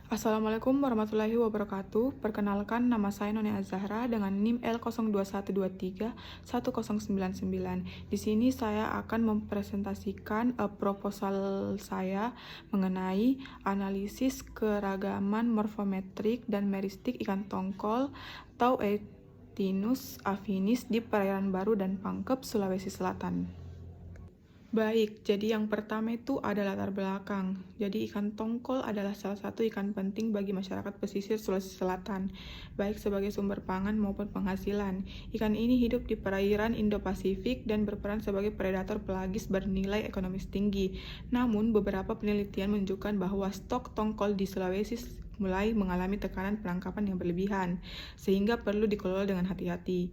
Assalamualaikum warahmatullahi wabarakatuh. Perkenalkan, nama saya Noni Azahra dengan NIM L0212310999. Di sini saya akan mempresentasikan proposal saya mengenai analisis keragaman morfometrik dan meristik ikan tongkol atau Eutinus affinis di perairan baru dan Pangkep, Sulawesi Selatan. Baik, jadi yang pertama itu ada latar belakang. Jadi ikan tongkol adalah salah satu ikan penting bagi masyarakat pesisir Sulawesi Selatan, baik sebagai sumber pangan maupun penghasilan. Ikan ini hidup di perairan Indo-Pasifik dan berperan sebagai predator pelagis bernilai ekonomis tinggi. Namun, beberapa penelitian menunjukkan bahwa stok tongkol di Sulawesi mulai mengalami tekanan penangkapan yang berlebihan, sehingga perlu dikelola dengan hati-hati.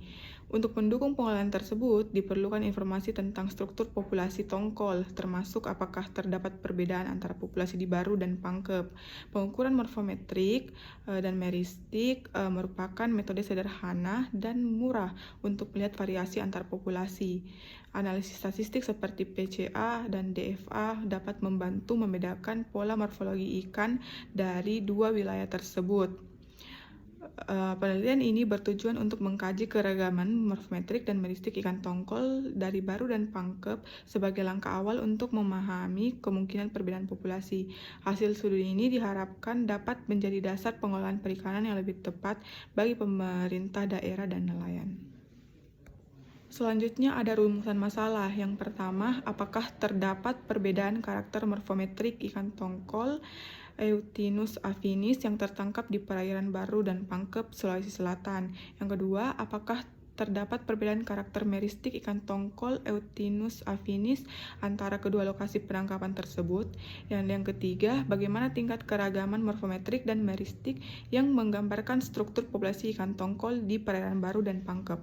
Untuk mendukung pengelolaan tersebut, diperlukan informasi tentang struktur populasi tongkol, termasuk apakah terdapat perbedaan antara populasi di Baru dan Pangkep. Pengukuran morfometrik dan meristik merupakan metode sederhana dan murah untuk melihat variasi antar populasi. Analisis statistik seperti PCA dan DFA dapat membantu membedakan pola morfologi ikan dari dua wilayah tersebut. Penelitian ini bertujuan untuk mengkaji keragaman morfometrik dan meristik ikan tongkol dari Baru dan Pangkep sebagai langkah awal untuk memahami kemungkinan perbedaan populasi. Hasil studi ini diharapkan dapat menjadi dasar pengelolaan perikanan yang lebih tepat bagi pemerintah daerah dan nelayan. Selanjutnya ada rumusan masalah. Yang pertama, apakah terdapat perbedaan karakter morfometrik ikan tongkol Eutinus affinis yang tertangkap di perairan Baru dan Pangkep, Sulawesi Selatan? Yang kedua, apakah terdapat perbedaan karakter meristik ikan tongkol Eutinus affinis antara kedua lokasi penangkapan tersebut? Yang ketiga, bagaimana tingkat keragaman morfometrik dan meristik yang menggambarkan struktur populasi ikan tongkol di perairan Baru dan Pangkep?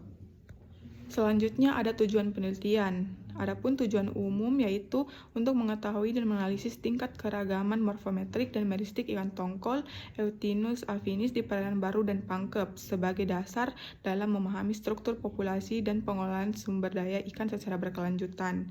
Selanjutnya ada tujuan penelitian. Adapun tujuan umum yaitu untuk mengetahui dan menganalisis tingkat keragaman morfometrik dan meristik ikan tongkol Eutinus affinis di perairan Baru dan Pangkep sebagai dasar dalam memahami struktur populasi dan pengelolaan sumber daya ikan secara berkelanjutan.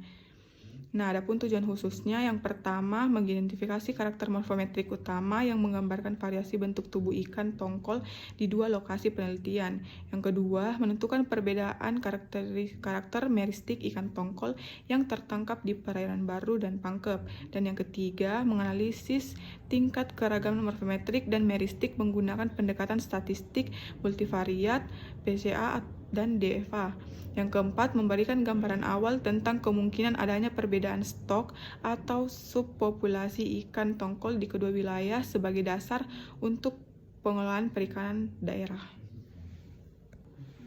Nah, adapun tujuan khususnya yang pertama mengidentifikasi karakter morfometrik utama yang menggambarkan variasi bentuk tubuh ikan tongkol di dua lokasi penelitian. Yang kedua, menentukan perbedaan karakter meristik ikan tongkol yang tertangkap di perairan Baru dan Pangkep. Dan yang ketiga, menganalisis tingkat keragaman morfometrik dan meristik menggunakan pendekatan statistik multivariat, PCA dan DFA. Yang keempat, memberikan gambaran awal tentang kemungkinan adanya perbedaan stok atau subpopulasi ikan tongkol di kedua wilayah sebagai dasar untuk pengelolaan perikanan daerah.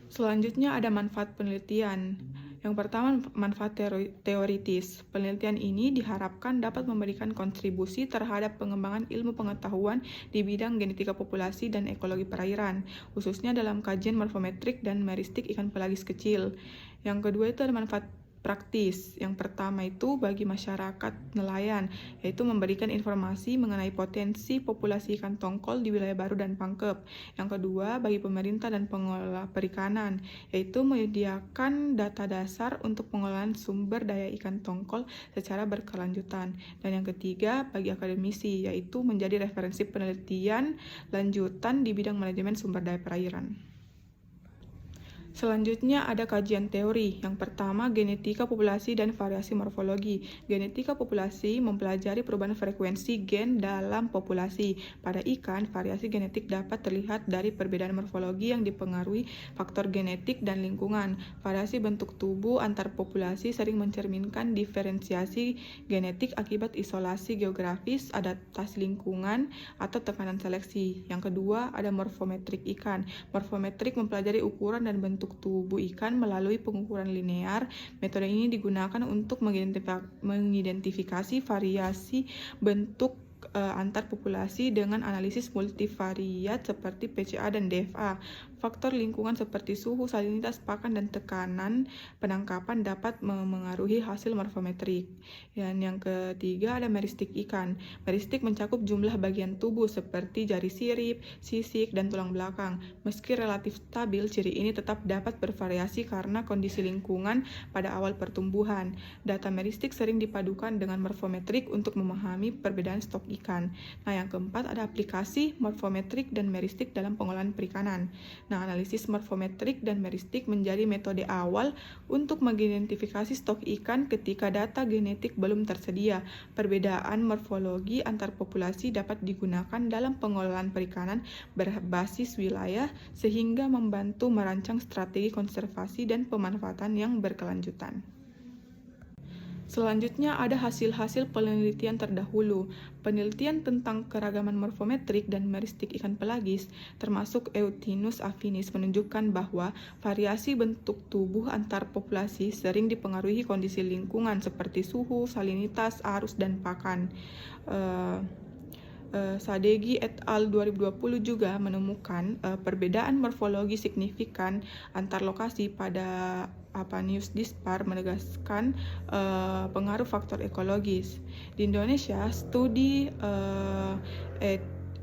Selanjutnya ada manfaat penelitian. Yang pertama, manfaat teoritis. Penelitian ini diharapkan dapat memberikan kontribusi terhadap pengembangan ilmu pengetahuan di bidang genetika populasi dan ekologi perairan, khususnya dalam kajian morfometrik dan meristik ikan pelagis kecil. Yang kedua itu ada manfaat praktis. Yang pertama itu bagi masyarakat nelayan, yaitu memberikan informasi mengenai potensi populasi ikan tongkol di wilayah Baru dan Pangkep. Yang kedua, bagi pemerintah dan pengelola perikanan, yaitu menyediakan data dasar untuk pengelolaan sumber daya ikan tongkol secara berkelanjutan. Dan yang ketiga, bagi akademisi, yaitu menjadi referensi penelitian lanjutan di bidang manajemen sumber daya perairan. Selanjutnya ada kajian teori. Yang pertama, genetika populasi dan variasi morfologi. Genetika populasi mempelajari perubahan frekuensi gen dalam populasi. Pada ikan, variasi genetik dapat terlihat dari perbedaan morfologi yang dipengaruhi faktor genetik dan lingkungan. Variasi bentuk tubuh antar populasi sering mencerminkan diferensiasi genetik akibat isolasi geografis, adaptasi lingkungan, atau tekanan seleksi. Yang kedua, ada morfometrik ikan. Morfometrik mempelajari ukuran dan bentuk tubuh ikan melalui pengukuran linear. Metode ini digunakan untuk mengidentifikasi variasi bentuk antar populasi dengan analisis multivariat seperti PCA dan DFA. Faktor lingkungan seperti suhu, salinitas, pakan, dan tekanan penangkapan dapat memengaruhi hasil morfometrik. Dan yang ketiga ada meristik ikan. Meristik mencakup jumlah bagian tubuh seperti jari sirip, sisik, dan tulang belakang. Meski relatif stabil, ciri ini tetap dapat bervariasi karena kondisi lingkungan pada awal pertumbuhan. Data meristik sering dipadukan dengan morfometrik untuk memahami perbedaan stok ikan. Nah, yang keempat ada aplikasi morfometrik dan meristik dalam pengolahan perikanan. Nah, analisis morfometrik dan meristik menjadi metode awal untuk mengidentifikasi stok ikan ketika data genetik belum tersedia. Perbedaan morfologi antar populasi dapat digunakan dalam pengolahan perikanan berbasis wilayah sehingga membantu merancang strategi konservasi dan pemanfaatan yang berkelanjutan. Selanjutnya ada hasil-hasil penelitian terdahulu. Penelitian tentang keragaman morfometrik dan meristik ikan pelagis, termasuk Eutinus affinis, menunjukkan bahwa variasi bentuk tubuh antar populasi sering dipengaruhi kondisi lingkungan seperti suhu, salinitas, arus, dan pakan. Sadeghi et al. 2020 juga menemukan perbedaan morfologi signifikan antar lokasi pada Apanius dispar, menegaskan pengaruh faktor ekologis. Di Indonesia, studi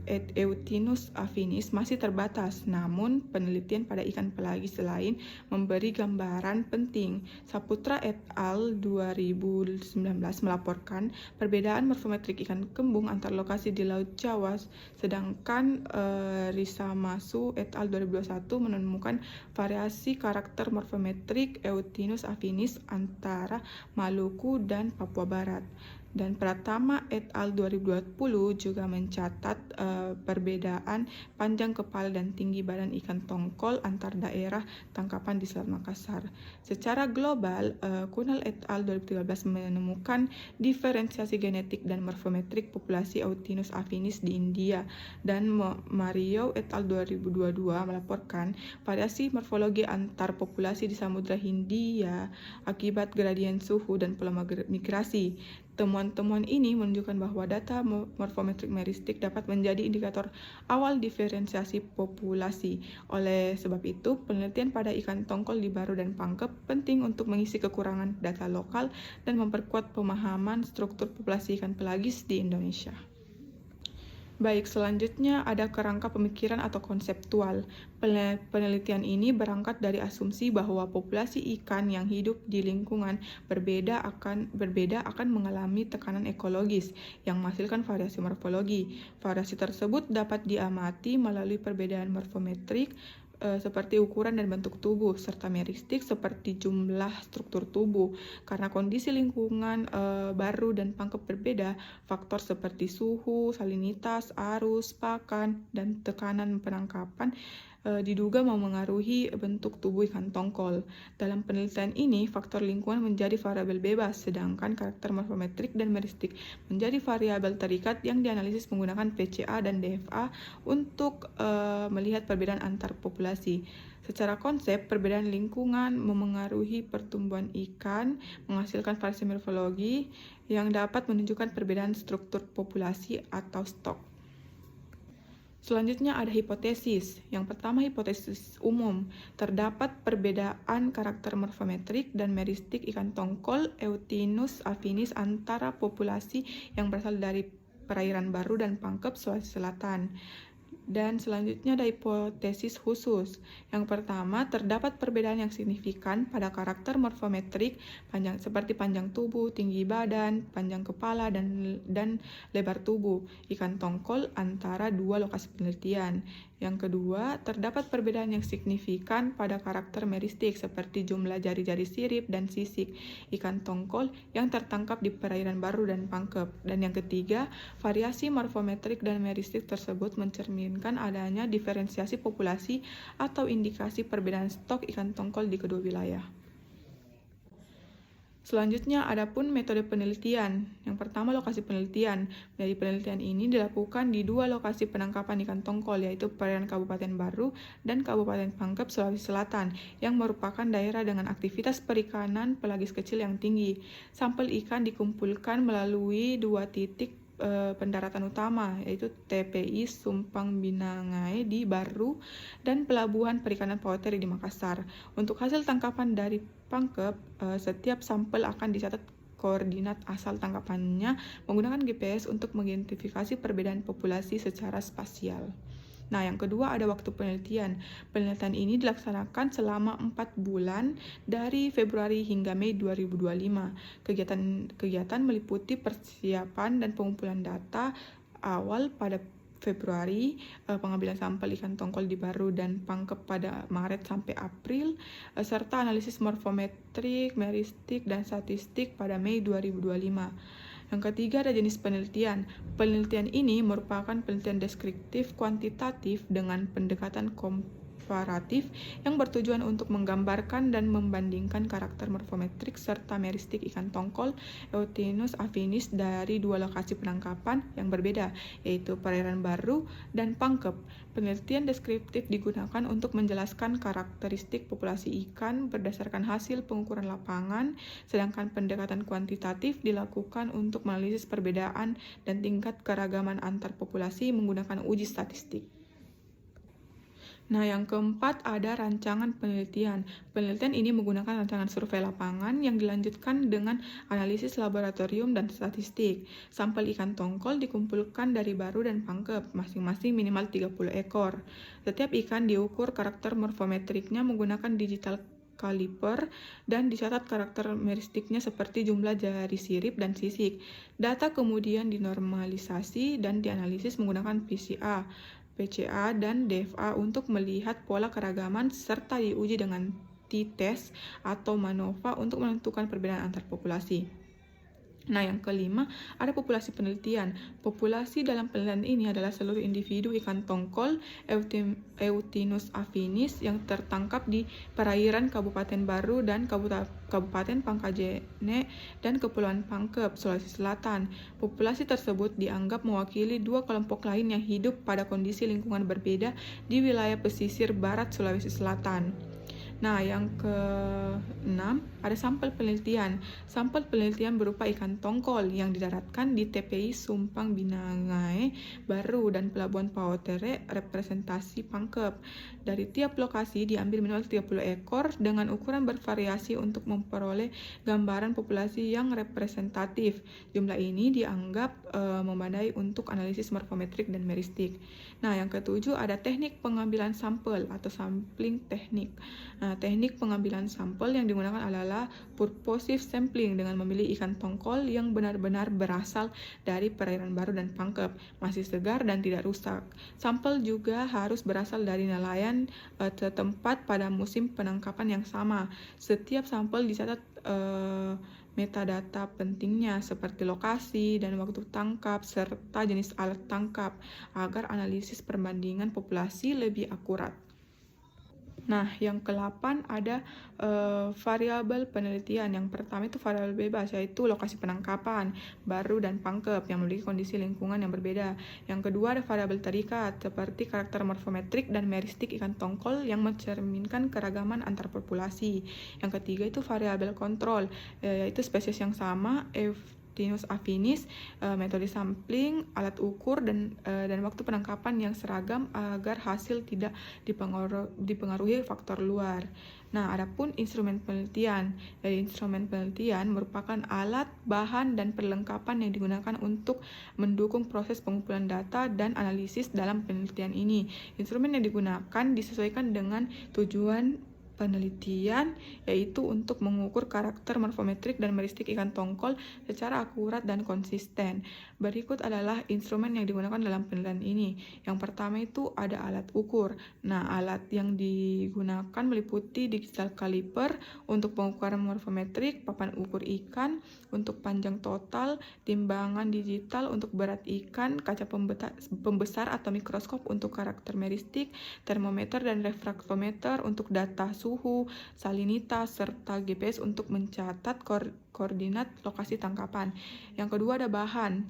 Eutinus affinis masih terbatas, namun penelitian pada ikan pelagis lain memberi gambaran penting. Saputra et al. 2019 melaporkan perbedaan morfometrik ikan kembung antar lokasi di Laut Jawa, sedangkan Risamasu et al. 2021 menemukan variasi karakter morfometrik Eutinus affinis antara Maluku dan Papua Barat. Dan Pratama et al. 2020 juga mencatat perbedaan panjang kepala dan tinggi badan ikan tongkol antar daerah tangkapan di Selat Makassar. Secara global, Kunal et al. 2013 menemukan diferensiasi genetik dan morfometrik populasi Eutinus affinis di India, dan Mario et al. 2022 melaporkan variasi morfologi antar populasi di Samudra Hindia akibat gradien suhu dan pola migrasi. Temuan-temuan ini menunjukkan bahwa data morfometrik meristik dapat menjadi indikator awal diferensiasi populasi. Oleh sebab itu, penelitian pada ikan tongkol di Baru dan Pangkep penting untuk mengisi kekurangan data lokal dan memperkuat pemahaman struktur populasi ikan pelagis di Indonesia. Baik, selanjutnya ada kerangka pemikiran atau konseptual. Penelitian ini berangkat dari asumsi bahwa populasi ikan yang hidup di lingkungan berbeda akan mengalami tekanan ekologis yang menghasilkan variasi morfologi. Variasi tersebut dapat diamati melalui perbedaan morfometrik seperti ukuran dan bentuk tubuh, serta meristik seperti jumlah struktur tubuh. Karena kondisi lingkungan Baru dan Pangkep berbeda, faktor seperti suhu, salinitas, arus, pakan, dan tekanan penangkapan diduga memengaruhi bentuk tubuh ikan tongkol. Dalam penelitian ini, faktor lingkungan menjadi variabel bebas, sedangkan karakter morfometrik dan meristik menjadi variabel terikat yang dianalisis menggunakan PCA dan DFA untuk melihat perbedaan antar populasi. Secara konsep, perbedaan lingkungan memengaruhi pertumbuhan ikan, menghasilkan variasi morfologi yang dapat menunjukkan perbedaan struktur populasi atau stok. Selanjutnya ada hipotesis. Yang pertama, hipotesis umum. Terdapat perbedaan karakter morfometrik dan meristik ikan tongkol Eutinus affinis antara populasi yang berasal dari perairan Baru dan Pangkep, Sulawesi Selatan. Dan selanjutnya ada hipotesis khusus. Yang pertama, terdapat perbedaan yang signifikan pada karakter morfometrik seperti panjang tubuh, tinggi badan, panjang kepala, dan lebar tubuh ikan tongkol antara dua lokasi penelitian. Yang kedua, terdapat perbedaan yang signifikan pada karakter meristik seperti jumlah jari-jari sirip dan sisik ikan tongkol yang tertangkap di perairan Baru dan Pangkep. Dan yang ketiga, variasi morfometrik dan meristik tersebut mencerminkan adanya diferensiasi populasi atau indikasi perbedaan stok ikan tongkol di kedua wilayah. Selanjutnya, adapun metode penelitian. Yang pertama, lokasi penelitian. Dari penelitian ini dilakukan di dua lokasi penangkapan ikan tongkol, yaitu perairan Kabupaten Baru dan Kabupaten Pangkep, Sulawesi Selatan, yang merupakan daerah dengan aktivitas perikanan pelagis kecil yang tinggi. Sampel ikan dikumpulkan melalui dua titik pendaratan utama, yaitu TPI Sumpang Binangai di Baru dan Pelabuhan Perikanan Pauteri di Makassar. Untuk hasil tangkapan dari Pangkep, setiap sampel akan dicatat koordinat asal tangkapannya menggunakan GPS untuk mengidentifikasi perbedaan populasi secara spasial. Nah, yang kedua ada waktu penelitian. Penelitian ini dilaksanakan selama 4 bulan dari Februari hingga Mei 2025. Kegiatan meliputi persiapan dan pengumpulan data awal pada Februari, pengambilan sampel ikan tongkol di Baru dan Pangkep pada Maret sampai April, serta analisis morfometrik, meristik, dan statistik pada Mei 2025. Yang ketiga ada jenis penelitian. Penelitian ini merupakan penelitian deskriptif kuantitatif dengan pendekatan komparatif yang bertujuan untuk menggambarkan dan membandingkan karakter morfometrik serta meristik ikan tongkol Eutinus affinis dari dua lokasi penangkapan yang berbeda, yaitu perairan Baru dan Pangkep. Penelitian deskriptif digunakan untuk menjelaskan karakteristik populasi ikan berdasarkan hasil pengukuran lapangan, sedangkan pendekatan kuantitatif dilakukan untuk menganalisis perbedaan dan tingkat keragaman antar populasi menggunakan uji statistik. Nah, yang keempat ada rancangan penelitian. Penelitian ini menggunakan rancangan survei lapangan yang dilanjutkan dengan analisis laboratorium dan statistik. Sampel ikan tongkol dikumpulkan dari Baru dan Pangkep, masing-masing minimal 30 ekor. Setiap ikan diukur karakter morfometriknya menggunakan digital kaliper dan dicatat karakter meristiknya seperti jumlah jari sirip dan sisik. Data kemudian dinormalisasi dan dianalisis menggunakan PCA, dan DFA untuk melihat pola keragaman serta diuji dengan t-test atau MANOVA untuk menentukan perbedaan antar populasi. Nah, yang kelima, ada populasi penelitian. Populasi dalam penelitian ini adalah seluruh individu ikan tongkol Eutinus affinis yang tertangkap di perairan Kabupaten Baru dan Kabupaten Pangkajene dan Kepulauan Pangkep, Sulawesi Selatan. Populasi tersebut dianggap mewakili dua kelompok lain yang hidup pada kondisi lingkungan berbeda di wilayah pesisir barat Sulawesi Selatan. Nah, yang keenam, ada sampel penelitian. Sampel penelitian berupa ikan tongkol yang didaratkan di TPI Sumpang Binangae, Baru, dan Pelabuhan Paotere, representasi Pangkep. Dari tiap lokasi diambil minimal 30 ekor dengan ukuran bervariasi untuk memperoleh gambaran populasi yang representatif. Jumlah ini dianggap memadai untuk analisis morfometrik dan meristik. Nah, yang ketujuh ada teknik pengambilan sampel atau sampling teknik. Nah, teknik pengambilan sampel yang digunakan adalah purposive sampling dengan memilih ikan tongkol yang benar-benar berasal dari perairan Baru dan Pangkep, masih segar dan tidak rusak. Sampel juga harus berasal dari nelayan setempat pada musim penangkapan yang sama. Setiap sampel dicatat metadata pentingnya seperti lokasi dan waktu tangkap serta jenis alat tangkap agar analisis perbandingan populasi lebih akurat. Nah, yang ke-8 ada variabel penelitian. Yang pertama itu variabel bebas, yaitu lokasi penangkapan, Baru dan Pangkep yang memiliki kondisi lingkungan yang berbeda. Yang kedua ada variabel terikat, seperti karakter morfometrik dan meristik ikan tongkol yang mencerminkan keragaman antar populasi. Yang ketiga itu variabel kontrol, yaitu spesies yang sama, Eutinus affinis, metode sampling, alat ukur, dan waktu penangkapan yang seragam agar hasil tidak dipengaruhi faktor luar. Nah, adapun instrumen penelitian. Instrumen penelitian merupakan alat, bahan, dan perlengkapan yang digunakan untuk mendukung proses pengumpulan data dan analisis dalam penelitian ini. Instrumen yang digunakan disesuaikan dengan tujuan penelitian, yaitu untuk mengukur karakter morfometrik dan meristik ikan tongkol secara akurat dan konsisten. Berikut adalah instrumen yang digunakan dalam penelitian ini. Yang pertama itu ada alat ukur. Nah, alat yang digunakan meliputi digital caliper untuk pengukuran morfometrik, papan ukur ikan untuk panjang total, timbangan digital untuk berat ikan, kaca pembesar atau mikroskop untuk karakter meristik, termometer dan refraktometer untuk data suhu, salinitas, serta GPS untuk mencatat koordinat lokasi tangkapan. Yang kedua ada bahan,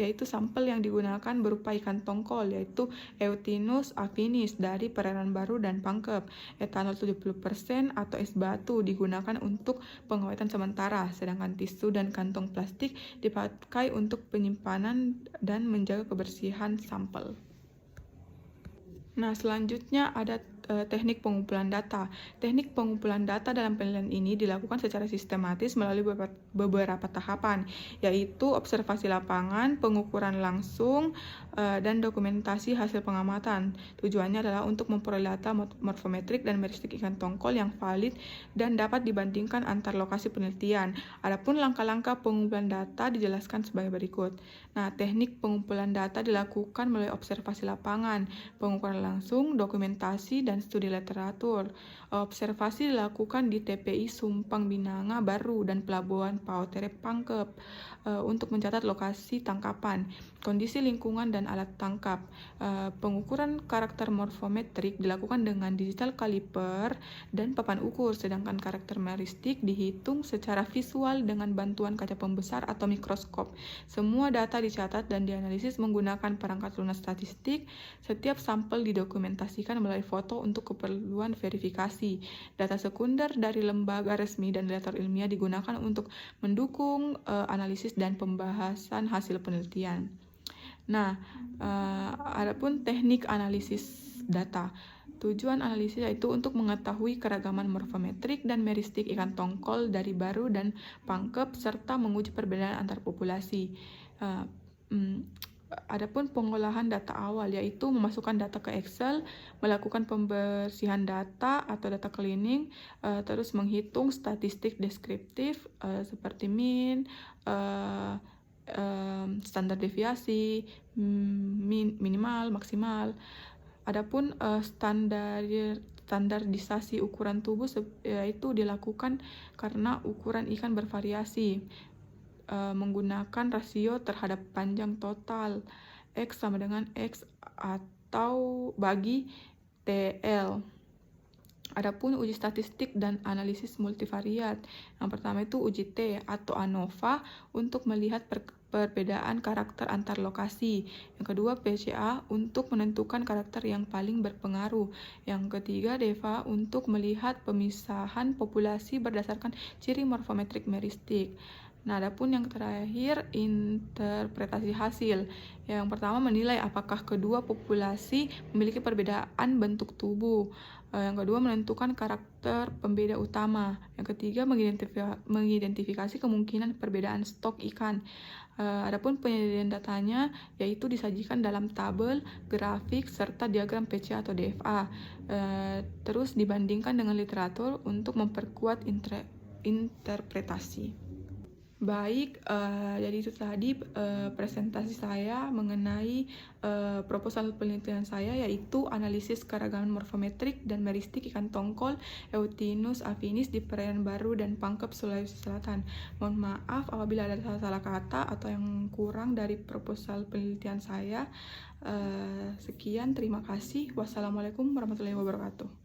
yaitu sampel yang digunakan berupa ikan tongkol, yaitu Eutinus affinis dari perairan Baru dan Pangkep. Etanol 70% atau es batu digunakan untuk pengawetan sementara, sedangkan tisu dan kantong plastik dipakai untuk penyimpanan dan menjaga kebersihan sampel. Nah, selanjutnya ada teknik pengumpulan data. Teknik pengumpulan data dalam penelitian ini dilakukan secara sistematis melalui beberapa tahapan, yaitu observasi lapangan, pengukuran langsung, dan dokumentasi hasil pengamatan. Tujuannya adalah untuk memperoleh data morfometrik dan meristik ikan tongkol yang valid dan dapat dibandingkan antar lokasi penelitian. Adapun langkah-langkah pengumpulan data dijelaskan sebagai berikut. Nah, teknik pengumpulan data dilakukan melalui observasi lapangan, pengukuran langsung, dokumentasi, dan studi literatur. Observasi dilakukan di TPI Sumpang Binanga Baru dan Pelabuhan Pautere Pangkep untuk mencatat lokasi tangkapan, kondisi lingkungan, dan alat tangkap. Pengukuran karakter morfometrik dilakukan dengan digital caliper dan papan ukur, sedangkan karakter meristik dihitung secara visual dengan bantuan kaca pembesar atau mikroskop. Semua data dicatat dan dianalisis menggunakan perangkat lunak statistik. Setiap sampel didokumentasikan melalui foto untuk keperluan verifikasi. Data sekunder dari lembaga resmi dan literatur ilmiah digunakan untuk mendukung analisis dan pembahasan hasil penelitian. Nah, adapun teknik analisis data. Tujuan analisis yaitu untuk mengetahui keragaman morfometrik dan meristik ikan tongkol dari Baru dan Pangkep serta menguji perbedaan antar populasi. Adapun pengolahan data awal yaitu memasukkan data ke Excel, melakukan pembersihan data atau data cleaning, terus menghitung statistik deskriptif seperti mean, standar deviasi, minimal, maksimal. Adapun standarisasi ukuran tubuh yaitu dilakukan karena ukuran ikan bervariasi menggunakan rasio terhadap panjang total X sama dengan X atau bagi TL. Adapun uji statistik dan analisis multivariat. Yang pertama itu uji T atau ANOVA untuk melihat perbedaan karakter antar lokasi. Yang kedua PCA untuk menentukan karakter yang paling berpengaruh. Yang ketiga DEVA untuk melihat pemisahan populasi berdasarkan ciri morfometrik meristik. Nah, adapun yang terakhir interpretasi hasil. Yang pertama menilai apakah kedua populasi memiliki perbedaan bentuk tubuh. Yang kedua menentukan karakter pembeda utama. Yang ketiga mengidentifikasi kemungkinan perbedaan stok ikan. Adapun penyediaan datanya yaitu disajikan dalam tabel, grafik, serta diagram PC atau DFA. Terus dibandingkan dengan literatur untuk memperkuat interpretasi. Baik, jadi itu tadi presentasi saya mengenai proposal penelitian saya yaitu analisis keragaman morfometrik dan meristik ikan tongkol Eutinus affinis di perairan Baru dan Pangkep, Sulawesi Selatan. Mohon maaf apabila ada salah-salah kata atau yang kurang dari proposal penelitian saya. Sekian, terima kasih. Wassalamualaikum warahmatullahi wabarakatuh.